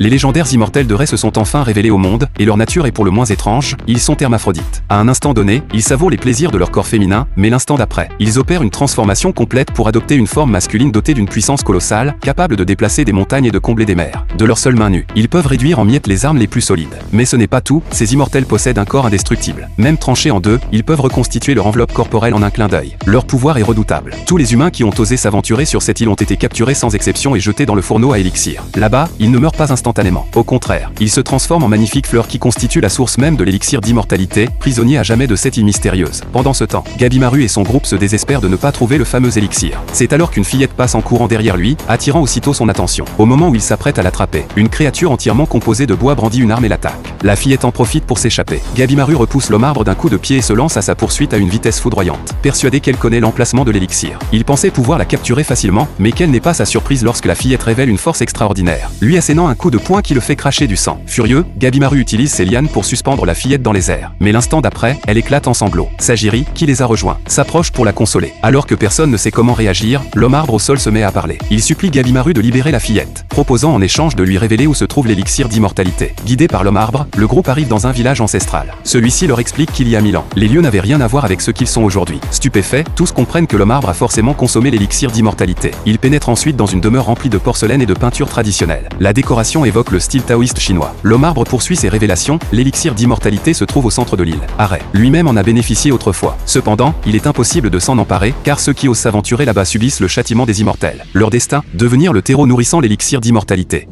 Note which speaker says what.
Speaker 1: Les légendaires immortels de Ré se sont enfin révélés au monde, et leur nature est pour le moins étrange, ils sont hermaphrodites. À un instant donné, ils savourent les plaisirs de leur corps féminin, mais l'instant d'après, ils opèrent une transformation complète pour adopter une forme masculine dotée d'une puissance colossale, capable de déplacer des montagnes et de combler des mers. De leurs seules mains nues, ils peuvent réduire en miettes les armes les plus solides. Mais ce n'est pas tout, ces immortels possèdent un corps indestructible. Même tranchés en deux, ils peuvent reconstituer leur enveloppe corporelle en un clin d'œil. Leur pouvoir est redoutable. Tous les humains qui ont osé s'aventurer sur cette île ont été capturés sans exception et jetés dans le fourneau à élixir. Là-bas, ils ne meurent pas instantanément. Au contraire, ils se transforment en magnifiques fleurs qui constituent la source même de l'élixir d'immortalité, prisonniers à jamais de cette île mystérieuse. Pendant ce temps, Gabimaru et son groupe se désespèrent de ne pas trouver le fameux élixir. C'est alors qu'une fillette passe en courant derrière lui, attirant aussitôt son attention. Au moment où il s'apprête à l'attraper, une créature entièrement composée de bois brandit une arme et l'attaque. La fillette en profite pour s'échapper. Gabimaru repousse l'homme arbre d'un coup de pied et se lance à sa poursuite à une vitesse foudroyante. Persuadé qu'elle connaît l'emplacement de l'élixir, il pensait pouvoir la capturer facilement, mais quelle n'est pas sa surprise lorsque la fillette révèle une force extraordinaire, lui assénant un coup de poing qui le fait cracher du sang. Furieux, Gabimaru utilise ses lianes pour suspendre la fillette dans les airs. Mais l'instant d'après, elle éclate en sanglots. Sagiri, qui les a rejoints, s'approche pour la consoler. Alors que personne ne sait comment réagir, l'homme arbre au sol se met à parler. Il supplie Gabimaru de libérer la fillette, proposant en échange de lui révéler où se trouve l'élixir d'immortalité. Guidé par l'homme arbre, le groupe arrive dans un village ancestral. Celui-ci leur explique qu'il y a 1000 ans, les lieux n'avaient rien à voir avec ce qu'ils sont aujourd'hui. Stupéfaits, tous comprennent que l'homme arbre a forcément consommé l'élixir d'immortalité. Ils pénètrent ensuite dans une demeure remplie de porcelaine et de peintures traditionnelles. La décoration évoque le style taoïste chinois. L'homme arbre poursuit ses révélations, l'élixir d'immortalité se trouve au centre de l'île. Arrêt. Lui-même en a bénéficié autrefois. Cependant, il est impossible de s'en emparer, car ceux qui osent s'aventurer là-bas subissent le châtiment des immortels. Leur destin, devenir le terreau nourrissant l'élixir d'immortalité.